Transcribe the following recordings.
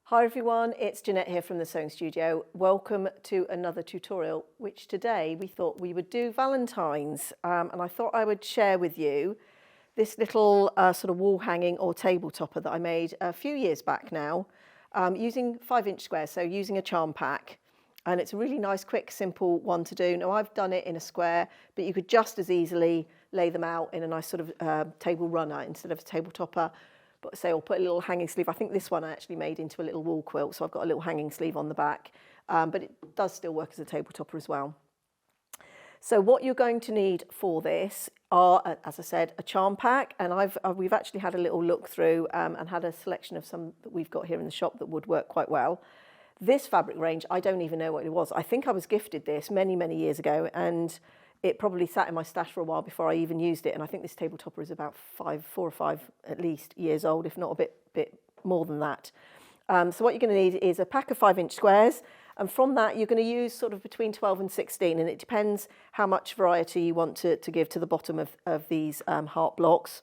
Hi everyone, it's Jeanette here from the Sewing Studio. Welcome to another tutorial, which today we thought we would do Valentine's. And I thought I would share with you this little sort of wall hanging or table topper that I made a few years back now, using 5-inch squares, so using a charm pack. And it's a really nice, quick, simple one to do. Now I've done it in a square, but you could just as easily lay them out in a nice sort of table runner instead of a table topper. But say, I'll put a little hanging sleeve. I think this one I actually made into a little wall quilt, so I've got a little hanging sleeve on the back, but it does still work as a table topper as well. So what you're going to need for this are, as I said, a charm pack, and we've actually had a little look through and had a selection of some that we've got here in the shop that would work quite well. This fabric range, I don't even know what it was. I think I was gifted this many, many years ago, and it probably sat in my stash for a while before I even used it. And I think this table topper is about 4 or 5 at least years old, if not a bit more than that. So what you're going to need is a pack of 5-inch squares. And from that, you're going to use sort of between 12 and 16. And it depends how much variety you want to give to the bottom of these heart blocks.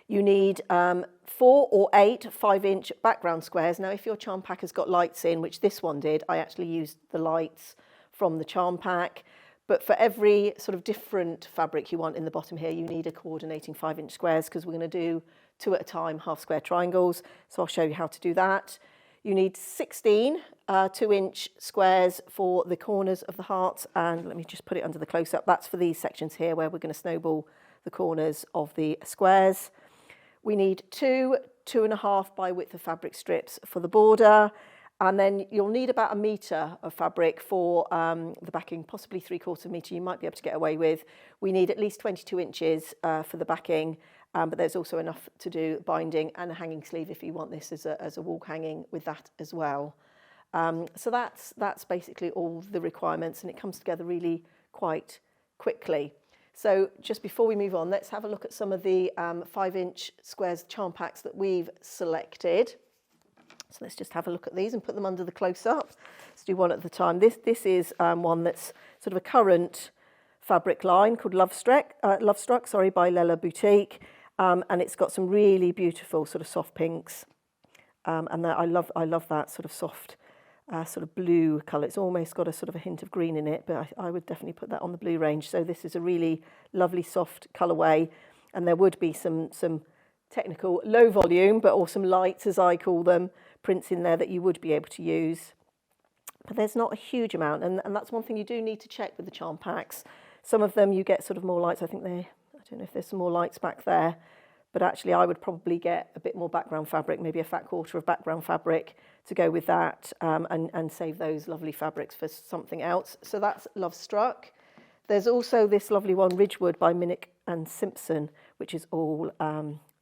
You need 4 or 8 5-inch background squares. Now, if your charm pack has got lights in, which this one did, I actually used the lights from the charm pack. But for every sort of different fabric you want in the bottom here, you need a coordinating 5-inch squares, because we're going to do 2 at a time half square triangles. So I'll show you how to do that. You need 16 2-inch squares for the corners of the heart. And let me just put it under the close-up. That's for these sections here where we're going to snowball the corners of the squares. We need 2 2.5 by width of fabric strips for the border. And then you'll need about 1 metre of fabric for the backing, possibly 3/4 metre you might be able to get away with. We need at least 22 inches for the backing, but there's also enough to do binding and a hanging sleeve if you want this as a wall hanging with that as well. So that's basically all the requirements, and it comes together really quite quickly. So just before we move on, let's have a look at some of the 5-inch squares charm packs that we've selected. So let's just have a look at these and put them under the close-up. Let's do one at a time. This is one that's sort of a current fabric line called Love Struck by Lella Boutique, and it's got some really beautiful sort of soft pinks, and I love that sort of soft sort of blue colour. It's almost got a sort of a hint of green in it, but I would definitely put that on the blue range. So this is a really lovely soft colourway, and there would be some technical low volume, but or some lights, as I call them, prints in there that you would be able to use. But there's not a huge amount, and that's one thing you do need to check with the charm packs. Some of them you get sort of more lights. I don't know if there's some more lights back there, but actually I would probably get a bit more background fabric, maybe a fat quarter of background fabric to go with that, and save those lovely fabrics for something else. So that's Love Struck. There's also this lovely one, Ridgewood by Minnick and Simpson, which is all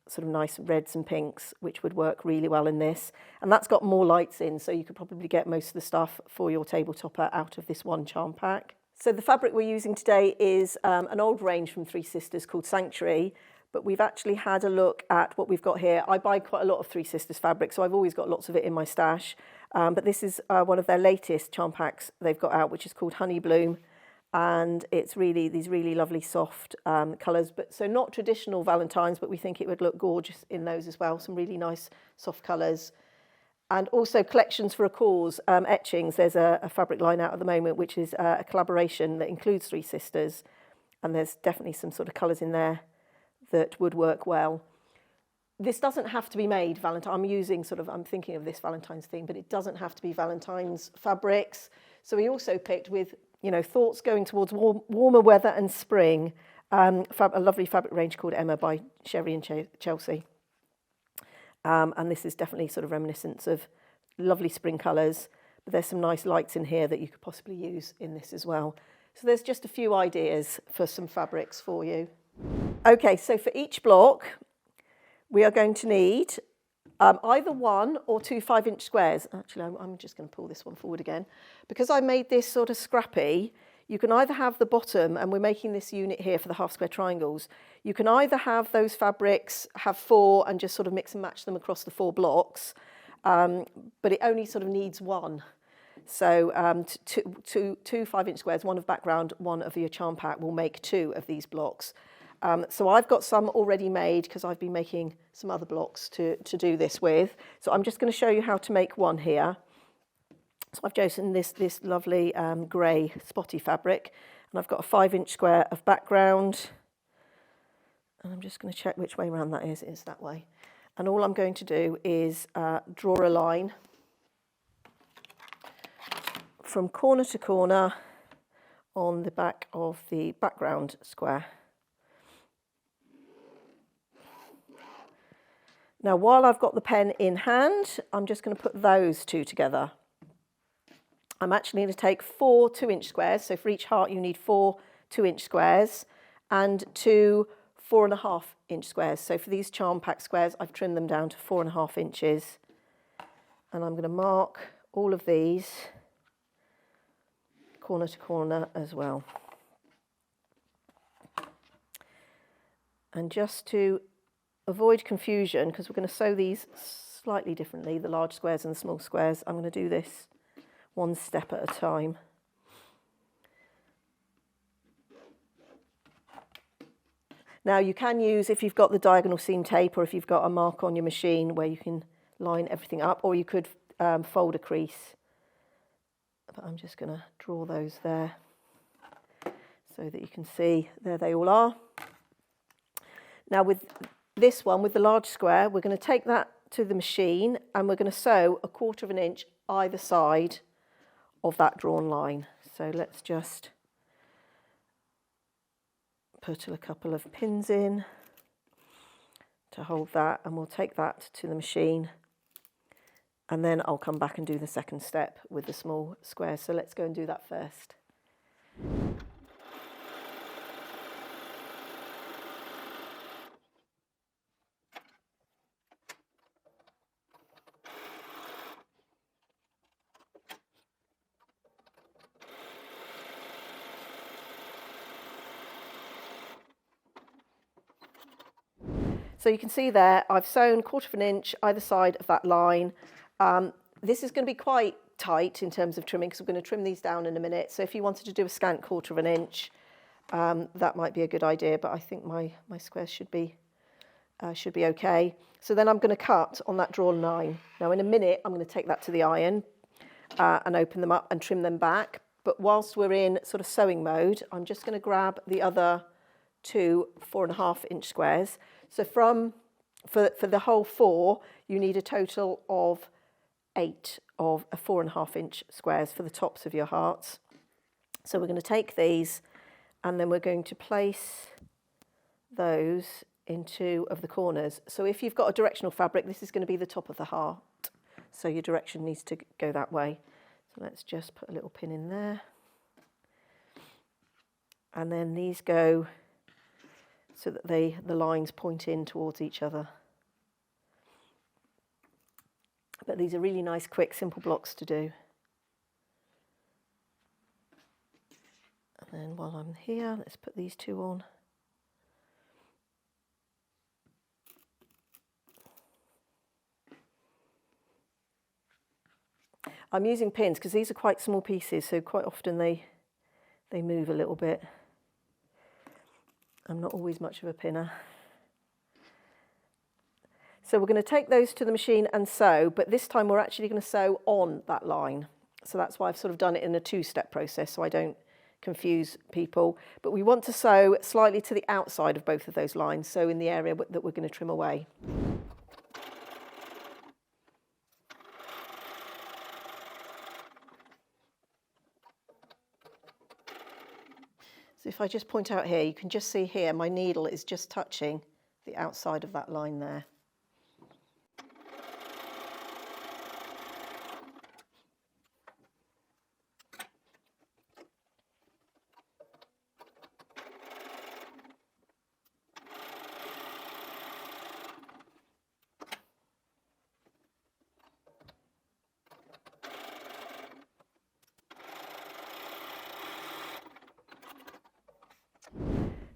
sort of nice reds and pinks, which would work really well in this. And that's got more lights in, so you could probably get most of the stuff for your table topper out of this one charm pack. So the fabric we're using today is an old range from Three Sisters called Sanctuary, but we've actually had a look at what we've got here. I buy quite a lot of Three Sisters fabric, so I've always got lots of it in my stash. But this is one of their latest charm packs they've got out, which is called Honey Bloom. And it's really these really lovely soft colours, but so not traditional Valentines, but we think it would look gorgeous in those as well. Some really nice soft colours, and also collections for a cause, etchings. There's a fabric line out at the moment, which is a collaboration that includes Three Sisters, and there's definitely some sort of colours in there that would work well. This doesn't have to be made Valentine. I'm thinking of this Valentine's theme, but it doesn't have to be Valentine's fabrics. So we also picked with thoughts going towards warmer weather and spring, a lovely fabric range called Emma by Sherry and Chelsea. And this is definitely sort of reminiscent of lovely spring colours, but there's some nice lights in here that you could possibly use in this as well. So there's just a few ideas for some fabrics for you. Okay, so for each block, we are going to need either 1 or 2 5-inch squares. Actually, I'm just going to pull this one forward again. Because I made this sort of scrappy, you can either have the bottom, and we're making this unit here for the half square triangles, you can either have those fabrics, have 4 and just sort of mix and match them across the 4 blocks, but it only sort of needs 1. So 2 5-inch squares, 1 of background, 1 of your charm pack will make 2 of these blocks. So I've got some already made because I've been making some other blocks to do this with. So I'm just going to show you how to make one here. So I've chosen this lovely grey spotty fabric, and I've got a 5-inch square of background. And I'm just going to check which way around that is. It is that way. And all I'm going to do is draw a line from corner to corner on the back of the background square. Now, while I've got the pen in hand, I'm just going to put those two together. I'm actually going to take 4 2-inch squares. So for each heart, you need 4 2-inch squares and 2 4.5-inch squares. So for these charm pack squares, I've trimmed them down to 4.5 inches. And I'm going to mark all of these corner to corner as well. And just to avoid confusion, because we're going to sew these slightly differently, the large squares and the small squares, I'm going to do this one step at a time. Now you can use, if you've got the diagonal seam tape or if you've got a mark on your machine where you can line everything up, or you could fold a crease. But I'm just going to draw those there so that you can see there they all are. Now with this one, with the large square, we're going to take that to the machine and we're going to sew 1/4 inch either side of that drawn line. So let's just put a couple of pins in to hold that, and we'll take that to the machine, and then I'll come back and do the second step with the small square. So let's go and do that first. So you can see there, I've sewn 1/4 inch either side of that line. This is going to be quite tight in terms of trimming because we're going to trim these down in a minute. So if you wanted to do a scant 1/4 inch, that might be a good idea, but I think my squares should be okay. So then I'm going to cut on that drawn line. Now in a minute, I'm going to take that to the iron and open them up and trim them back. But whilst we're in sort of sewing mode, I'm just going to grab the other 2 4.5-inch squares. So for the whole 4, you need a total of 8 of a 4.5-inch squares for the tops of your hearts. So we're going to take these and then we're going to place those in 2 of the corners. So if you've got a directional fabric, this is going to be the top of the heart. So your direction needs to go that way. So let's just put a little pin in there. And then these go so that the lines point in towards each other. But these are really nice, quick, simple blocks to do. And then while I'm here, let's put these 2 on. I'm using pins because these are quite small pieces, so quite often they move a little bit. I'm not always much of a pinner. So we're going to take those to the machine and sew, but this time we're actually going to sew on that line. So that's why I've sort of done it in a 2-step process so I don't confuse people. But we want to sew slightly to the outside of both of those lines, so in the area that we're going to trim away. So if I just point out here, you can just see here my needle is just touching the outside of that line there.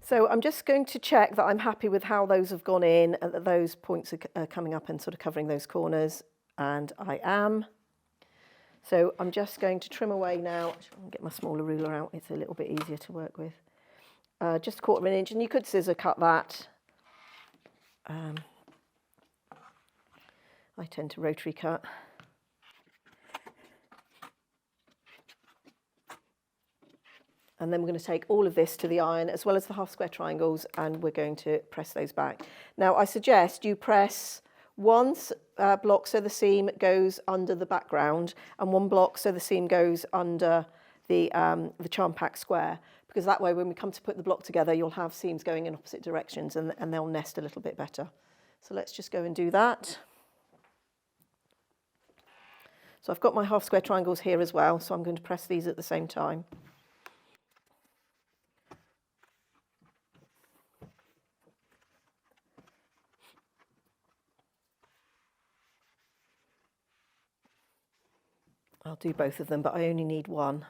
So I'm just going to check that I'm happy with how those have gone in and that those points are coming up and sort of covering those corners, and I am. So I'm just going to trim away now. I'll get my smaller ruler out, it's a little bit easier to work with. just 1/4 inch, and you could scissor cut that. I tend to rotary cut. And then we're going to take all of this to the iron as well as the half square triangles, and we're going to press those back. Now I suggest you press one block so the seam goes under the background, and one block so the seam goes under the charm pack square, because that way when we come to put the block together you'll have seams going in opposite directions, and they'll nest a little bit better. So let's just go and do that. So I've got my half square triangles here as well, so I'm going to press these at the same time. I'll do both of them, but I only need one.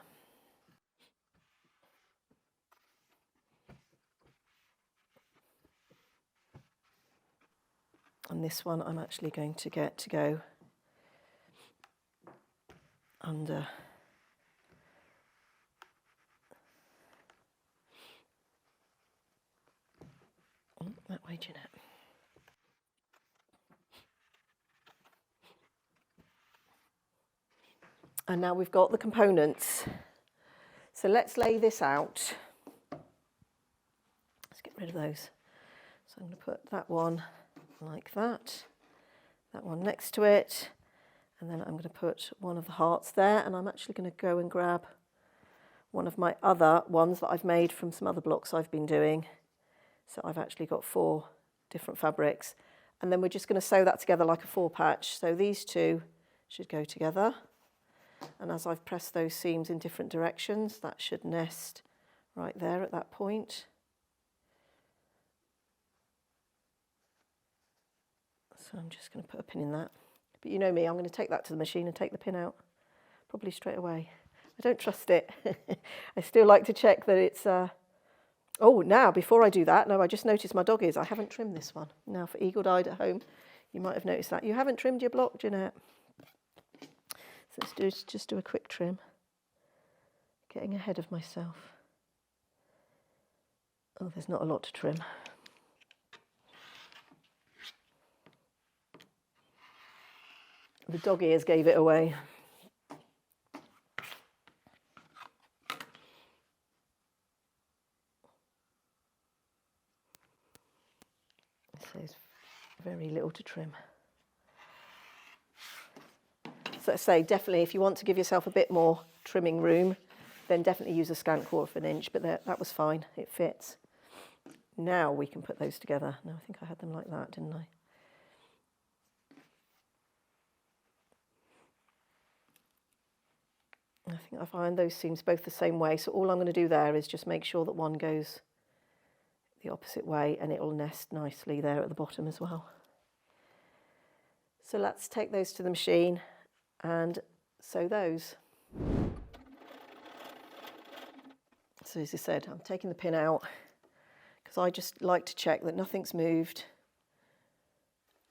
And this one I'm actually going to get to go under. That way, Jeanette. And now we've got the components. So let's lay this out. Let's get rid of those. So I'm going to put that one like that one next to it, and then I'm going to put one of the hearts there, and I'm actually going to go and grab one of my other ones that I've made from some other blocks I've been doing. So I've actually got 4 different fabrics, and then we're just going to sew that together like a 4 patch. So these two should go together. And as I've pressed those seams in different directions, that should nest right there at that point. So I'm just going to put a pin in that. But you know me, I'm going to take that to the machine and take the pin out, probably straight away. I don't trust it. I still like to check that it's... Oh, now, before I do that, no, I just noticed my dog I haven't trimmed this one. Now, for eagle-eyed at home, you might have noticed that. You haven't trimmed your block, Jeanette. Let's just do a quick trim. Getting ahead of myself. Oh, there's not a lot to trim. The dog ears gave it away. So there's very little to trim. So I say, definitely, if you want to give yourself a bit more trimming room, then definitely use a scant 1/4 inch, but that was fine, it fits. Now we can put those together. No, I think I had them like that, didn't I? I think I've ironed those seams both the same way, so all I'm going to do there is just make sure that one goes the opposite way, and it will nest nicely there at the bottom as well. So let's take those to the machine and sew those. So as I said, I'm taking the pin out because I just like to check that nothing's moved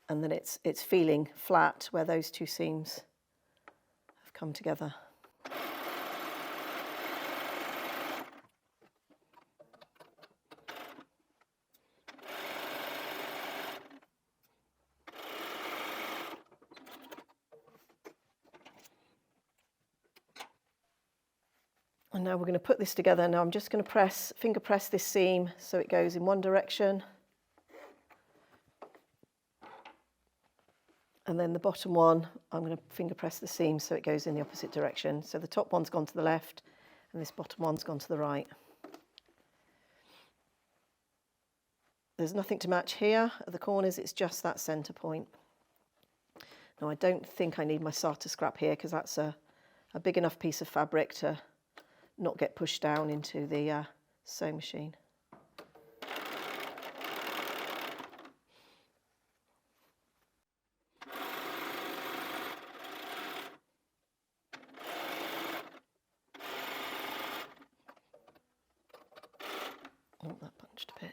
and that it's feeling flat where those two seams have come together. And now we're going to put this together. Now I'm just going to finger press this seam so it goes in one direction. And then the bottom one, I'm going to finger press the seam so it goes in the opposite direction. So the top one's gone to the left and this bottom one's gone to the right. There's nothing to match here at the corners, it's just that centre point. Now I don't think I need my sarta scrap here because that's a big enough piece of fabric to not get pushed down into the sewing machine. Oh, that bunched a bit.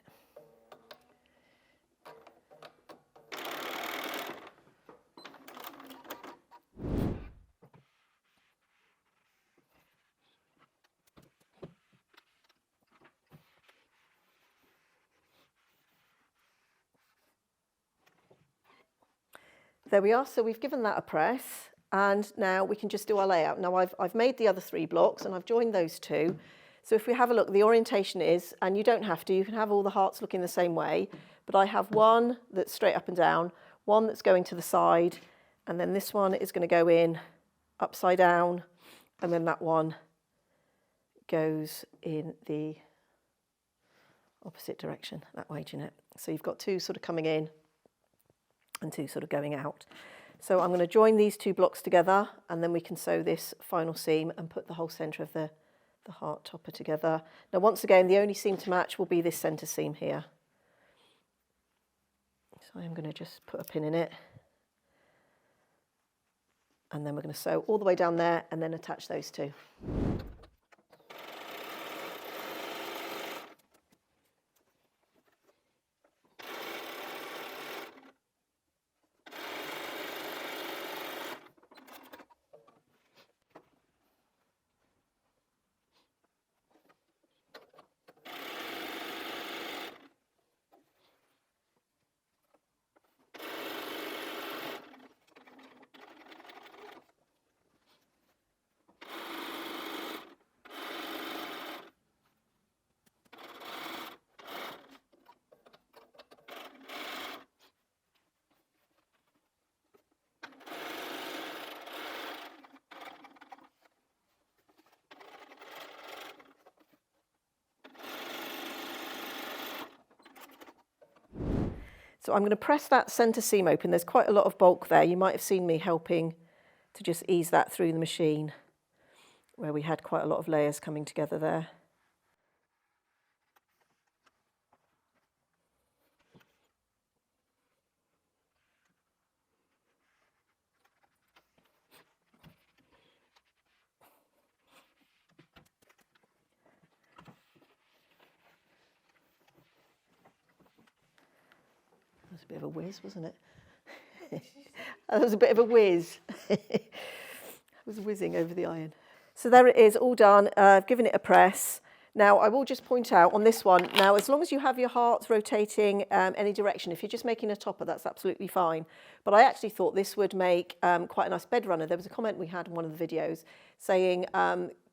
There we are. So we've given that a press, and now we can just do our layout. Now I've made the other 3 blocks and I've joined those 2. So if we have a look, the orientation is, and you don't have to, you can have all the hearts looking the same way, but I have one that's straight up and down, one that's going to the side, and then this one is going to go in upside down, and then that one goes in the opposite direction, that way, Jeanette. So you've got 2 sort of coming in and 2 sort of going out. So I'm going to join these 2 blocks together, and then we can sew this final seam and put the whole centre of the heart topper together. Now once again, the only seam to match will be this centre seam here. So I'm going to just put a pin in it, and then we're going to sew all the way down there and then attach those 2. So I'm going to press that centre seam open. There's quite a lot of bulk there. You might have seen me helping to just ease that through the machine, where we had quite a lot of layers coming together there. That was a bit of a whiz, wasn't it? That was a bit of a whiz. I was whizzing over the iron. So there it is, all done. I've given it a press. Now I will just point out on this one, now as long as you have your hearts rotating any direction, if you're just making a topper, that's absolutely fine. But I actually thought this would make quite a nice bed runner. There was a comment we had in one of the videos saying,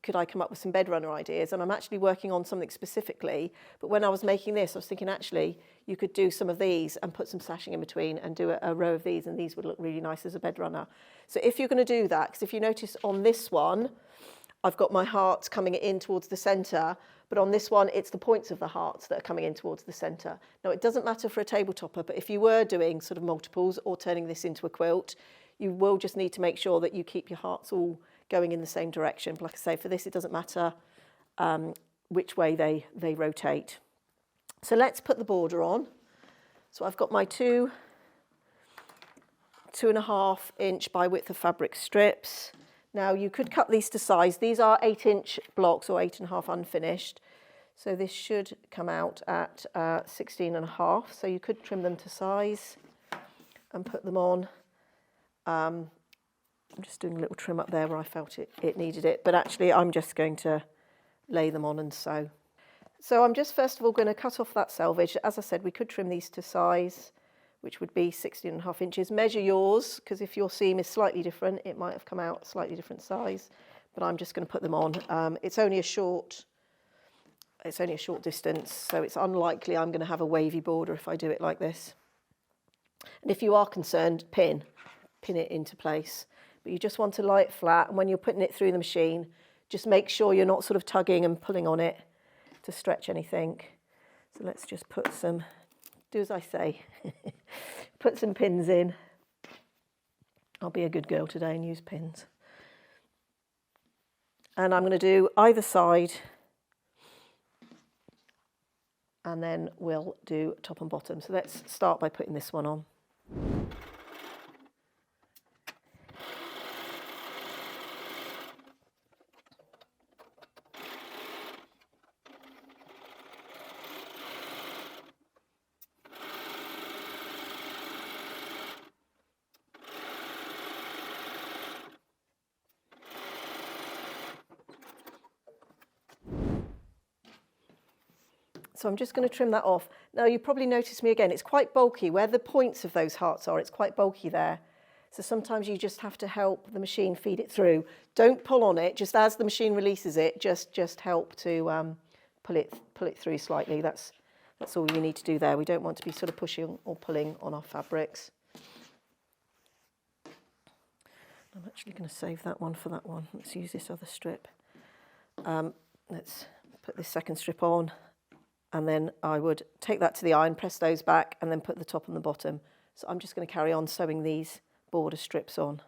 could I come up with some bed runner ideas? And I'm actually working on something specifically. But when I was making this, I was thinking actually you could do some of these and put some sashing in between and do a row of these, and these would look really nice as a bed runner. So if you're going to do that, because if you notice on this one, I've got my hearts coming in towards the centre, but on this one, it's the points of the hearts that are coming in towards the centre. Now, it doesn't matter for a table topper, but if you were doing sort of multiples or turning this into a quilt, you will just need to make sure that you keep your hearts all going in the same direction. But like I say, for this, it doesn't matter which way they rotate. So let's put the border on. So I've got my 2.5 inch by width of fabric strips. Now you could cut these to size. These are 8-inch blocks or 8.5 unfinished. So this should come out at 16.5. So you could trim them to size and put them on. I'm just doing a little trim up there where I felt it needed it. But actually I'm just going to lay them on and sew. So I'm just first of all going to cut off that selvage. As I said, we could trim these to size, which would be 16.5 inches. Measure yours, because if your seam is slightly different, it might have come out a slightly different size. But I'm just going to put them on. It's only a short distance, so it's unlikely I'm going to have a wavy border if I do it like this. And if you are concerned, pin it into place. But you just want to lie it flat, and when you're putting it through the machine, just make sure you're not sort of tugging and pulling on it to stretch anything. So let's just put some, do as I say, put some pins in. I'll be a good girl today and use pins. And I'm going to do either side, and then we'll do top and bottom. So let's start by putting this one on. So I'm just going to trim that off. Now you probably notice me again, it's quite bulky. Where the points of those hearts are, it's quite bulky there. So sometimes you just have to help the machine feed it through. Don't pull on it, just as the machine releases it, just help to pull it through slightly. That's all you need to do there. We don't want to be sort of pushing or pulling on our fabrics. I'm actually going to save that one for that one. Let's use this other strip. Let's put this second strip on, and then I would take that to the iron, press those back, and then put the top and the bottom. So I'm just going to carry on sewing these border strips on.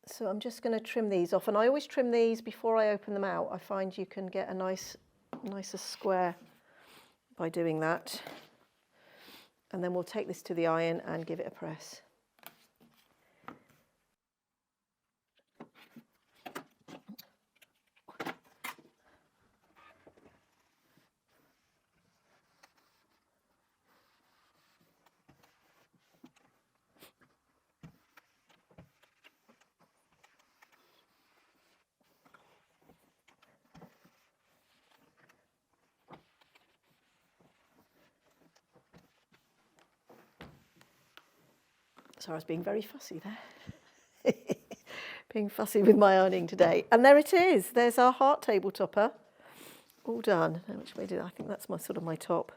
So I'm just going to trim these off, and I always trim these before I open them out. I find you can get a nicer square by doing that. And then we'll take this to the iron and give it a press. So I was being very fussy there. Being fussy with my ironing today. And there it is. There's our heart table topper. All done. Now, which way did I think that's my top.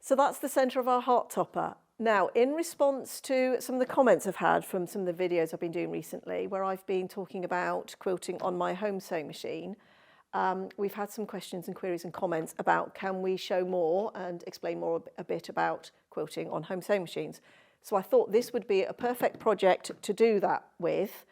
So that's the centre of our heart topper. Now, in response to some of the comments I've had from some of the videos I've been doing recently, where I've been talking about quilting on my home sewing machine, we've had some questions and queries and comments about can we show more and explain more a bit about quilting on home sewing machines. So I thought this would be a perfect project to do that with.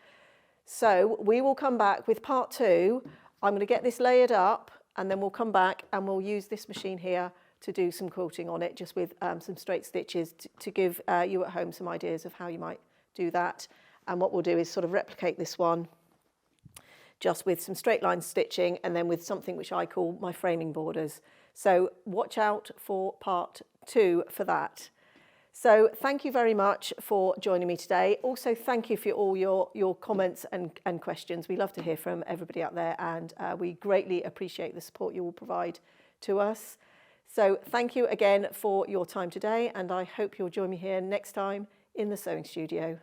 So we will come back with part 2. I'm going to get this layered up, and then we'll come back and we'll use this machine here to do some quilting on it, just with some straight stitches to give you at home some ideas of how you might do that. And what we'll do is sort of replicate this one just with some straight line stitching, and then with something which I call my framing borders. So watch out for part 2 for that. So thank you very much for joining me today. Also, thank you for all your comments and questions. We love to hear from everybody out there, and we greatly appreciate the support you will provide to us. So thank you again for your time today, and I hope you'll join me here next time in the sewing studio.